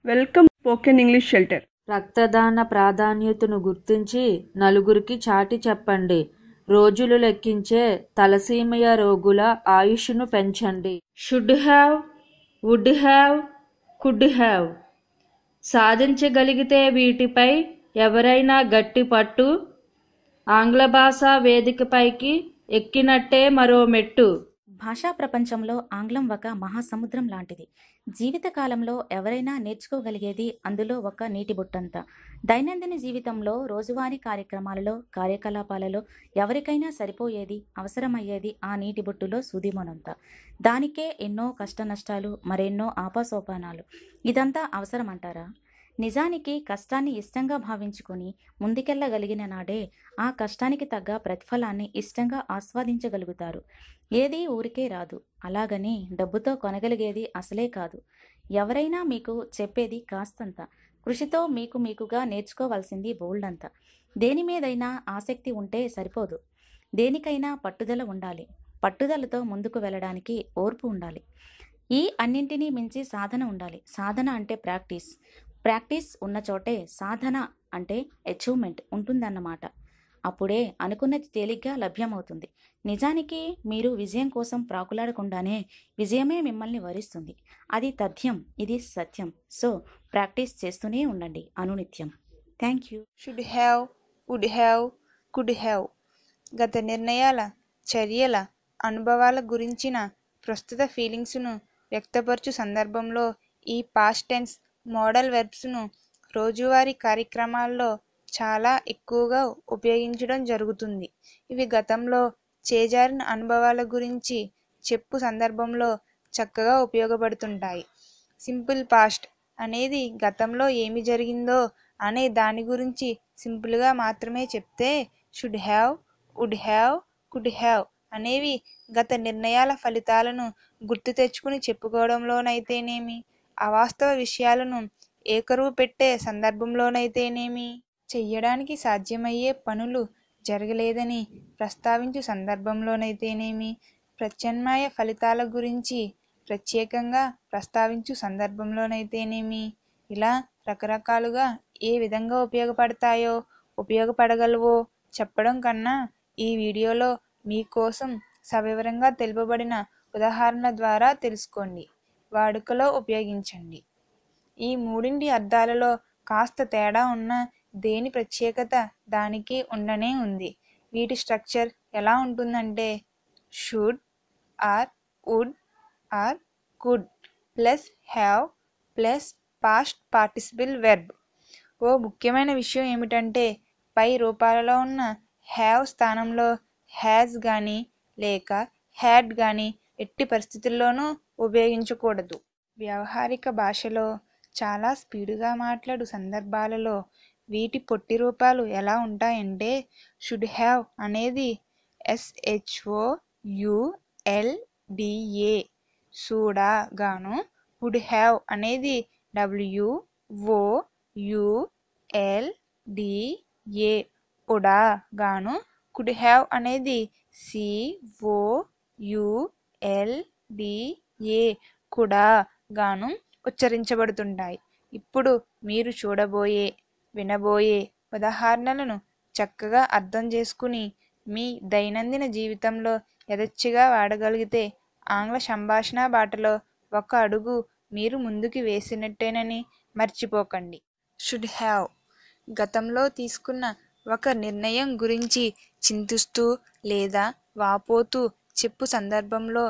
Welcome spoken English shelter. రక్తదాన ప్రాధాన్యతను గుర్తించి నలుగురికి చాటి చెప్పండి. రోజులు లెక్కించే తలసీమియా రోగుల ఆయుష్ను పెంచండి. Should have, would have, could have. సాధించగలిగితే వీటిపై ఎవరైనా గట్టి పట్టు. ఆంగ్ల భాషా వేదికపైకి ఎక్కినట్టే మరో మెట్టు. భాషా ప్రపంచంలో ఆంగ్లం ఒక మహాసముద్రం లాంటిది. జీవితకాలంలో ఎవరైనా నేర్చుకోగలిగేది అందులో ఒక నీటి బుట్టంత. దైనందిన జీవితంలో రోజువారీ కార్యక్రమాలలో కార్యకలాపాలలో ఎవరికైనా సరిపోయేది, అవసరమయ్యేది ఆ నీటి బుట్టులో సూదిమోనంత. దానికే ఎన్నో కష్ట నష్టాలు, మరెన్నో ఆపసోపానాలు. ఇదంతా అవసరమంటారా? నిజానికి కష్టాన్ని ఇష్టంగా భావించుకొని ముందుకెళ్ళగలిగిన నాడే ఆ కష్టానికి తగ్గ ప్రతిఫలాన్ని ఇష్టంగా ఆస్వాదించగలుగుతారు. ఏదీ ఊరికే రాదు, అలాగని డబ్బుతో కొనగలిగేది అసలే కాదు. ఎవరైనా మీకు చెప్పేది కాస్తంత, కృషితో మీకుగా నేర్చుకోవాల్సింది బోల్డంత. దేని మీదైనా ఆసక్తి ఉంటే సరిపోదు, దేనికైనా పట్టుదల ఉండాలి. పట్టుదలతో ముందుకు వెళ్ళడానికి ఓర్పు ఉండాలి. ఈ అన్నింటినీ మించి సాధన ఉండాలి. సాధన అంటే ప్రాక్టీస్ ఉన్న చోటే సాధన అంటే అచీవ్మెంట్ ఉంటుందన్నమాట. అప్పుడే అనుకున్నది తేలిగ్గా లభ్యమవుతుంది. నిజానికి మీరు విజయం కోసం ప్రాకులాడకుండానే విజయమే మిమ్మల్ని వరిస్తుంది. అది తథ్యం, ఇది సత్యం. సో ప్రాక్టీస్ చేస్తూనే ఉండండి అనునిత్యం. Thank you. Should have, would have, could have. గత నిర్ణయాల, చర్యల, అనుభవాల గురించిన ప్రస్తుత ఫీలింగ్స్ను వ్యక్తపరచు సందర్భంలో ఈ పాస్ట్ టెన్స్ మోడల్ వెర్బ్స్ను రోజువారీ కార్యక్రమాల్లో చాలా ఎక్కువగా ఉపయోగించడం జరుగుతుంది. ఇవి గతంలో చేజారిన అనుభవాల గురించి చెప్పు సందర్భంలో చక్కగా ఉపయోగపడుతుంటాయి. సింపుల్ పాస్ట్ అనేది గతంలో ఏమి జరిగిందో అనే దాని గురించి సింపుల్గా మాత్రమే చెప్తే, should have, would have, could have అనేవి గత నిర్ణయాల ఫలితాలను గుర్తు తెచ్చుకుని చెప్పుకోవడంలోనైతేనేమి, అవాస్తవ విషయాలను ఏకరువు పెట్టే సందర్భంలోనైతేనేమి, చెయ్యడానికి సాధ్యమయ్యే పనులు జరగలేదని ప్రస్తావించు సందర్భంలోనైతేనేమి, ప్రత్యామ్నాయ ఫలితాల గురించి ప్రత్యేకంగా ప్రస్తావించు సందర్భంలోనైతేనేమి, ఇలా రకరకాలుగా ఏ విధంగా ఉపయోగపడగలవో చెప్పడం కన్నా ఈ వీడియోలో మీకోసం సవివరంగా తెలుపబడిన ఉదాహరణ ద్వారా తెలుసుకోండి, వాడుకలో ఉపయోగించండి. ఈ మూడింటి అర్థాలలో కాస్త తేడా ఉన్న దేని ప్రత్యేకత దానికి ఉండనే ఉంది. వీటి స్ట్రక్చర్ ఎలా ఉంటుందంటే should or would or could plus have plus past participle verb. ఓ ముఖ్యమైన విషయం ఏమిటంటే పై రూపాలలో ఉన్న హ్యావ్ స్థానంలో హ్యాజ్ కానీ లేక హ్యాడ్ కానీ ఎట్టి పరిస్థితుల్లోనూ ఉపయోగించకూడదు. వ్యావహారిక భాషలో చాలా స్పీడుగా మాట్లాడు సందర్భాలలో వీటి పొట్టి రూపాలు ఎలా ఉంటాయంటే షుడ్ హ్యావ్ అనేది SHOULDA సూడా గాను, వుడ్ హ్యావ్ అనేది WOULDA ఉడా గాను, కుడ్ హ్యావ్ అనేది COULDA కుడా గాను ఉచ్చరించబడుతుంటాయి. ఇప్పుడు మీరు వినబోయే ఉదాహరణలను చక్కగా అర్థం చేసుకుని మీ దైనందిన జీవితంలో యథేచ్ఛగా వాడగలిగితే ఆంగ్ల సంభాషణ బాటలో ఒక అడుగు మీరు ముందుకు వేసినట్టేనని మర్చిపోకండి. షుడ్ హ్యావ్ గతంలో తీసుకున్న ఒక నిర్ణయం గురించి చింతిస్తూ లేదా వాపోతూ చెప్పు సందర్భంలో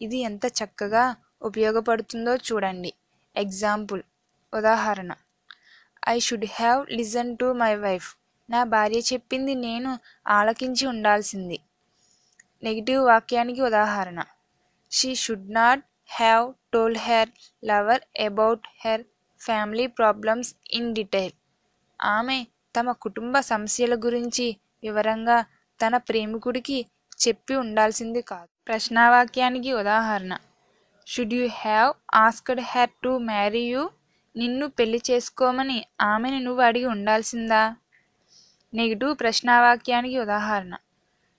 ఇది ఎంత చక్కగా ఉపయోగపడుతుందో చూడండి. ఎగ్జాంపుల్, ఉదాహరణ, I should have listen to my wife. నా భార్య చెప్పింది నేను ఆలకించి ఉండాల్సింది. నెగిటివ్ వాక్యానికి ఉదాహరణ, she should not have told her lover about her family problems in detail. ఆమె తమ కుటుంబ సమస్యల గురించి వివరంగా తన ప్రేమికుడికి చెప్పి ఉండాల్సింది కాదు. ప్రశ్నావాక్యానికి ఉదాహరణ, should you have asked her to marry you. నిన్ను పెళ్లి చేసుకోమని ఆమెను నువ్వు అడిగి ఉండాల్సిందా. నెగిటివ్ ప్రశ్నావాక్యానికి ఉదాహరణ,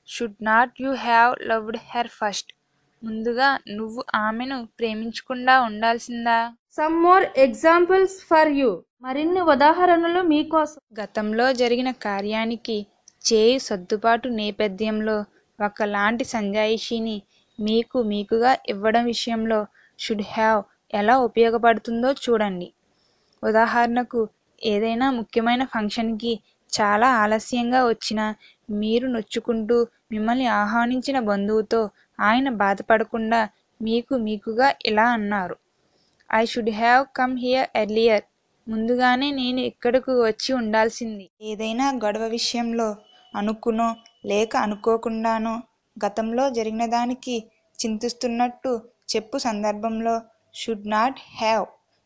should not you have loved her first. ముందుగా నువ్వు ఆమెను ప్రేమించకుండా ఉండాల్సిందా? Some more examples for you. మరిన్ని ఉదాహరణలు మీకోసం. గతంలో జరిగిన కార్యానికి చేయు సర్దుబాటు నేపథ్యంలో ఒకలాంటి సంజాయిషీని మీకుగా ఇవ్వడం విషయంలో షుడ్ హ్యావ్ ఎలా ఉపయోగపడుతుందో చూడండి. ఉదాహరణకు, ఏదైనా ముఖ్యమైన ఫంక్షన్కి చాలా ఆలస్యంగా వచ్చినా మీరు నొచ్చుకుంటూ మిమ్మల్ని ఆహ్వానించిన బంధువుతో ఆయన బాధపడకుండా మీకుగా ఇలా అన్నారు: I should have come here earlier. ముందుగానే నేను ఇక్కడకు వచ్చి ఉండాల్సింది. ఏదైనా గొడవ విషయంలో అనుకునో లేక అనుకోకుండానో గతంలో జరిగిన దానికి చింతిస్తున్నట్టు చెప్పు సందర్భంలో షుడ్ నాట్ హ్యావ్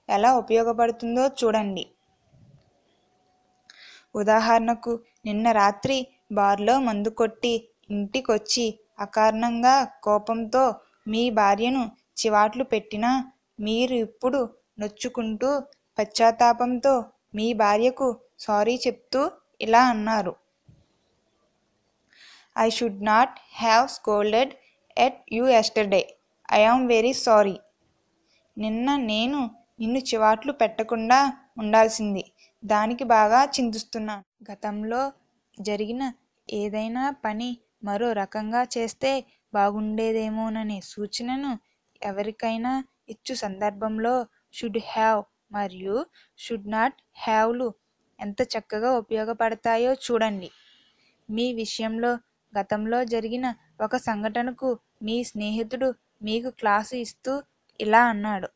ఎలా ఉపయోగపడుతుందో చూడండి. ఉదాహరణకు, నిన్న రాత్రి బార్లో మందు కొట్టి ఇంటికొచ్చి అకారణంగా కోపంతో మీ భార్యను చివాట్లు పెట్టినా మీరు ఇప్పుడు నొచ్చుకుంటూ పశ్చాత్తాపంతో మీ భార్యకు సారీ చెప్తూ ఇలా అన్నారు: I should not have scolded at you yesterday. I am very sorry. నిన్న నేను నిన్ను చివాట్లు పెట్టకుండా ఉండాల్సింది. దానికి బాగా చింతిస్తున్నాను. గతంలో జరిగిన ఏదైనా పని మరో రకంగా చేస్తే బాగుండేదేమోననే సూచనను ఎవరికైనా ఇచ్చు సందర్భంలో షుడ్ హ్యావ్ మరియు షుడ్ నాట్ హ్యావ్లు ఎంత చక్కగా ఉపయోగపడతాయో చూడండి. మీ విషయంలో గతంలో జరిగిన ఒక సంఘటనకు మీ స్నేహితుడు మీకు క్లాసు ఇస్తూ ఇలా అన్నాడు: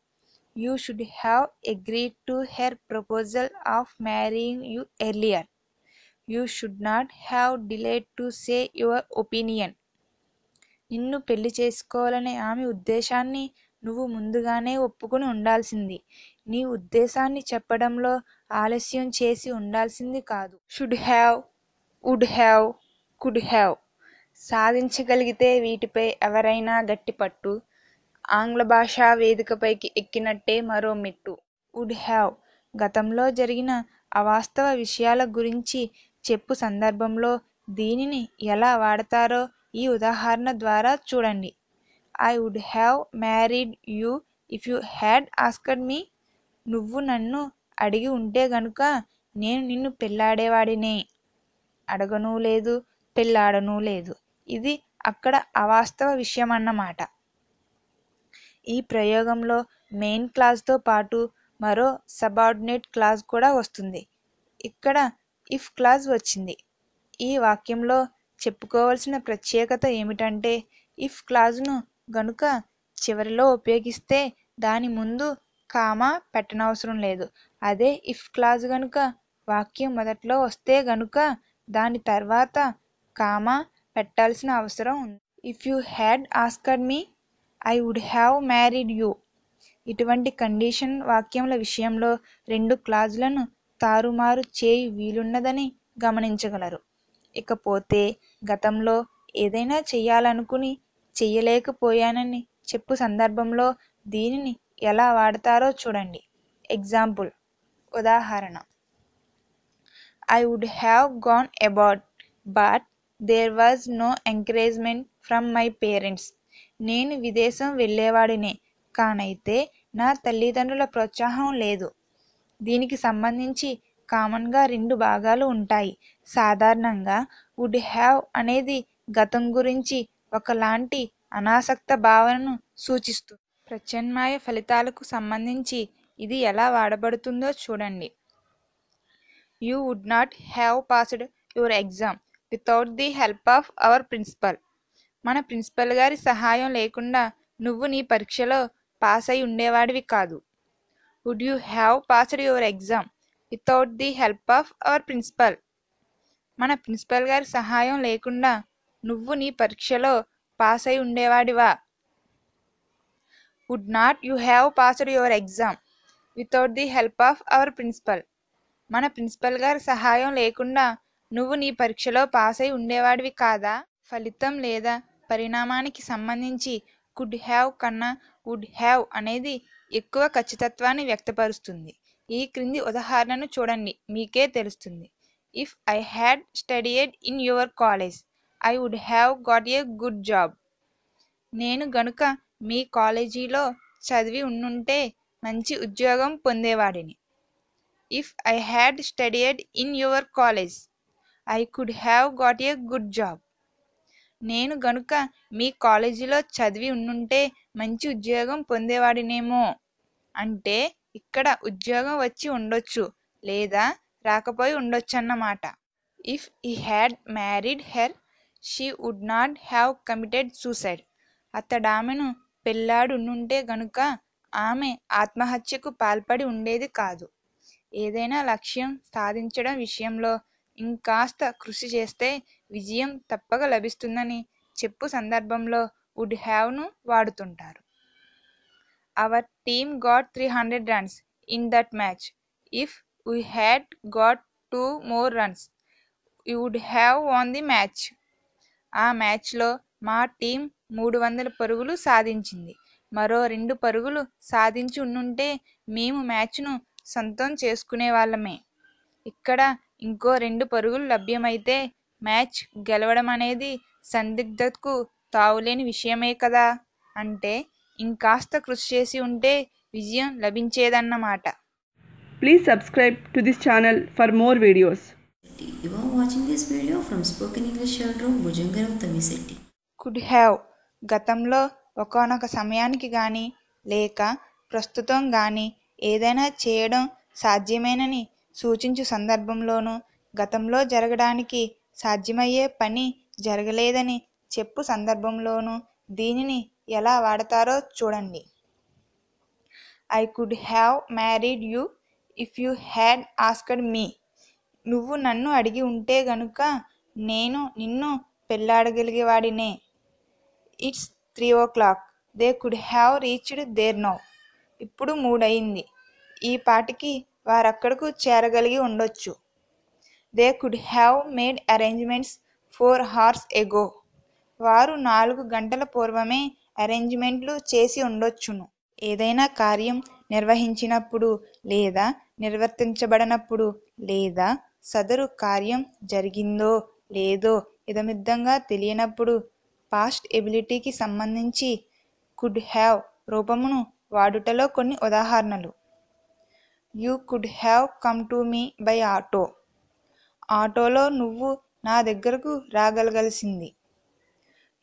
you should have agreed to her proposal of marrying you earlier. You should not have delayed to say your opinion. నిన్ను పెళ్లి చేసుకోవాలనే ఆమె ఉద్దేశాన్ని నువ్వు ముందుగానే ఒప్పుకుని ఉండాల్సింది. నీ ఉద్దేశాన్ని చెప్పడంలో ఆలస్యం చేసి ఉండాల్సింది కాదు. Should have, would have, could have సాధించగలిగితే వీటిపై ఎవరైనా గట్టిపట్టు. ఆంగ్ల భాషా వేదికపైకి ఎక్కినట్టే మరో మెట్టు. వుడ్ హ్యావ్ గతంలో జరిగిన అవాస్తవ విషయాల గురించి చెప్పు సందర్భంలో దీనిని ఎలా వాడతారో ఈ ఉదాహరణ ద్వారా చూడండి. I would have married you if you had asked me. నువ్వు నన్ను అడిగి ఉంటే గనుక నేను నిన్ను పెళ్ళాడేవాడినే. అడగనూ లేదు, పెళ్ళాడనూ లేదు. ఇది అక్కడ అవాస్తవ విషయం అన్నమాట. ఈ ప్రయోగంలో మెయిన్ క్లాజ్తో పాటు మరో సబార్డినేట్ క్లాజ్ కూడా వస్తుంది. ఇక్కడ ఇఫ్ క్లాజ్ వచ్చింది. ఈ వాక్యంలో చెప్పుకోవలసిన ప్రత్యేకత ఏమిటంటే, ఇఫ్ క్లాజ్ను గనుక చివరిలో ఉపయోగిస్తే దాని ముందు కామా పెట్టనవసరం లేదు. అదే ఇఫ్ క్లాజ్ గనుక వాక్యం మొదట్లో వస్తే గనుక దాని తర్వాత కామా పెట్టాల్సిన అవసరం ఉంది. If you had asked me, I would have married you. ఇటువంటి కండిషన్ వాక్యముల విషయంలో రెండు క్లాజులను తారుమారు చేయి వీలున్నదని గమనించగలరు. ఇకపోతే గతంలో ఏదైనా చెయ్యాలనుకుని చెయ్యలేకపోయానని చెప్పు సందర్భంలో దీనిని ఎలా వాడతారో చూడండి. ఎగ్జాంపుల్, ఉదాహరణ: I would have gone abroad but there was no encouragement from my parents. నేను విదేశం వెళ్ళేవాడినే, కానైతే నా తల్లిదండ్రుల ప్రోత్సాహం లేదు. దీనికి సంబంధించి కామన్గా రెండు భాగాలు ఉంటాయి. సాధారణంగా వుడ్ హ్యావ్ అనేది గతం గురించి ఒకలాంటి అనాసక్త భావనను సూచిస్తుంది. ప్రత్యామ్నాయ ఫలితాలకు సంబంధించి ఇది ఎలా వాడబడుతుందో చూడండి. You would not have passed your exam without the help of our principal. మన ప్రిన్సిపల్ గారి సహాయం లేకుండా నువ్వు నీ పరీక్షలో పాస్ అయి ఉండేవాడివి కాదు. Would you have passed your exam without the help of our principal. మన ప్రిన్సిపల్ గారి సహాయం లేకుండా నువ్వు నీ పరీక్షలో పాస్ అయి ఉండేవాడివా? Would not you have passed your exam without the help of our principal. మన ప్రిన్సిపల్ గారి సహాయం లేకుండా నువ్వు నీ పరీక్షలో పాస్ అయి ఉండేవాడివి కాదా? ఫలితం లేదా పరిణామానికి సంబంధించి కుడ్ హ్యావ్ కన్నా వుడ్ హ్యావ్ అనేది ఎక్కువ ఖచ్చితత్వాన్ని వ్యక్తపరుస్తుంది. ఈ క్రింది ఉదాహరణను చూడండి, మీకే తెలుస్తుంది. If I had studied in your college, I would have got a good job. నేను గనుక మీ కాలేజీలో చదివి ఉండుంటే మంచి ఉద్యోగం పొందేవాడిని. If I had studied in your college I could have got a good job. నేను గనుక మీ కాలేజీలో చదివి ఉండుంటే మంచి ఉద్యోగం పొందేవాడినేమో అంటే ఇక్కడ ఉద్యోగం వచ్చి ఉండొచ్చు లేదా రాకపోయి ఉండొచ్చన్నమాట. If I had married her she would not have committed suicide. అతడామెను పెళ్ళాడు ఉండుంటే గనుక ఆమె ఆత్మహత్యకు పాల్పడి ఉండేది కాదు. ఏదైనా లక్ష్యం సాధించడం విషయంలో ఇంకాస్త కృషి చేస్తే విజయం తప్పక లభిస్తుందని చెప్పు సందర్భంలో వుడ్ హ్యావ్ను వాడుతుంటారు. Our team got 300 runs in that match. If we had got 2 more runs, we would have won the match. ఆ మ్యాచ్లో మా టీం 300 పరుగులు సాధించింది. మరో 2 పరుగులు సాధించి ఉండుంటే మేము మ్యాచ్ను సొంతం చేసుకునే వాళ్ళమే. ఇక్కడ ఇంకో 2 పరుగులు లభ్యమైతే మ్యాచ్ గెలవడం అనేది సందిగ్ధతకు తావులేని విషయమే కదా. అంటే ఇంకాస్త కృషి చేసి ఉంటే విజయం లభించేదన్నమాట. Please subscribe to this channel for more videos. You are watching this video from Spoken English Children Bhujangaram Tamisetti. Could have గతంలో ఒకానొక సమయానికి కానీ లేక ప్రస్తుతం కానీ ఏదైనా చేయడం సాధ్యమేనని సూచించు సందర్భంలోనూ గతంలో జరగడానికి సాధ్యమయ్యే పని జరగలేదని చెప్పు సందర్భంలోనూ దీనిని ఎలా వాడతారో చూడండి. I could have married you if you had asked me. నువ్వు నన్ను అడిగి ఉంటే గనుక నేను నిన్ను పెళ్ళాడగలిగేవాడినే. It's 3 o'clock. They could have reached there now. ఇప్పుడు 3 అయింది. ఈ పాటికి వారక్కడకు చేరగలిగి ఉండొచ్చు. They could have made arrangements 4 hours ago. వారు 4 గంటల పూర్వమే అరేంజ్మెంట్లు చేసి ఉండొచ్చును. ఏదైనా కార్యం నిర్వహించినప్పుడు లేదా నిర్వర్తించబడినప్పుడు లేదా సదరు కార్యం జరిగిందో లేదో ఇదమిద్దంగా తెలియనప్పుడు పాస్ట్ ఎబిలిటీకి సంబంధించి కుడ్ హ్యావ్ రూపమును వాడుటలో కొన్ని ఉదాహరణలు. You could have come to me by auto. ఆటోలో నువ్వు నా దగ్గరకు రాగలగాల్సింది.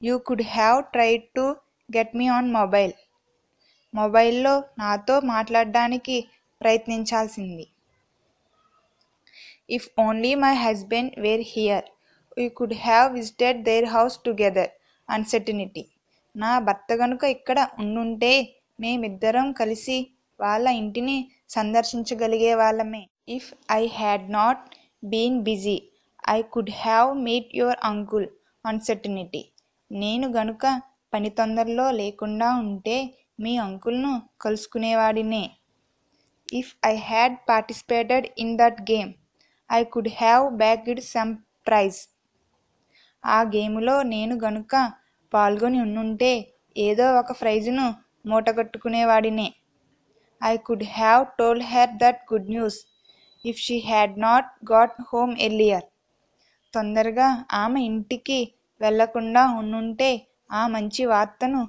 You could have tried to get me on mobile. మొబైల్లో నాతో మాట్లాడడానికి ప్రయత్నించాల్సింది. If only my husband were here we could have visited their house together. Uncertainty. నా భర్త గనుక ఇక్కడ ఉండుంటే మేమిద్దరం కలిసి వాళ్ళ ఇంటిని సందర్శించగలిగే వాళ్ళమే. If I had not been busy I could have meet your uncle. Uncertainty. నేను గనుక పని తొందరలో లేకుండా ఉంటే మీ అంకుల్ను కలుసుకునేవాడినే. If I had participated in that game I could have bagged some prize. ఆ గేములో నేను గనుక పాల్గొని ఉండుంటే ఏదో ఒక ప్రైజును మూటగట్టుకునేవాడినే. I could have told her that good news if she had not got home earlier. తొందరగా ఆమె ఇంటికి వెళ్లకుండా ఉండుంటే ఆ మంచి వార్తను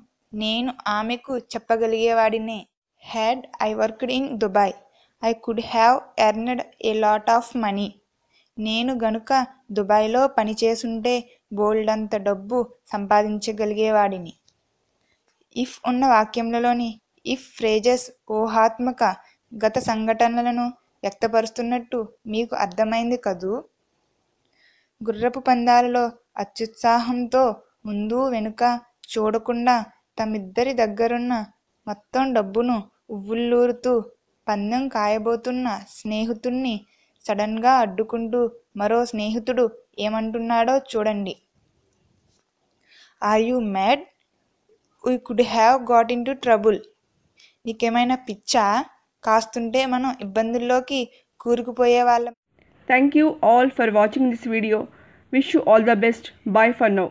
నేను ఆమెకు చెప్పగలిగేవాడినే. Had I worked in Dubai I could have earned a lot of money. నేను గనుక దుబాయ్లో పనిచేసుంటే బోల్డంత డబ్బు సంపాదించగలిగేవాడిని. ఇఫ్ ఉన్న వాక్యములలోని ఇఫ్ ఫ్రేజెస్ ఊహాత్మక గత సంఘటనలను వ్యక్తపరుస్తున్నట్టు మీకు అర్థమైంది కదూ. గుర్రపు పందాలలో అత్యుత్సాహంతో ముందు వెనుక చూడకుండా తమిద్దరి దగ్గరున్న మొత్తం డబ్బును ఉవ్వుల్లూరుతూ పందెం కాయబోతున్న స్నేహితుణ్ణి సడన్గా అడ్డుకుంటూ మరో స్నేహితుడు ఏమంటున్నాడో చూడండి. Are you mad? We could have got into trouble. నీకేమైనా పిచ్చా? కాస్తుంటే మనం ఇబ్బందుల్లోకి కూరుకుపోయేవాళ్ళం. Thank you all for watching this video. Wish you all the best. Bye for now.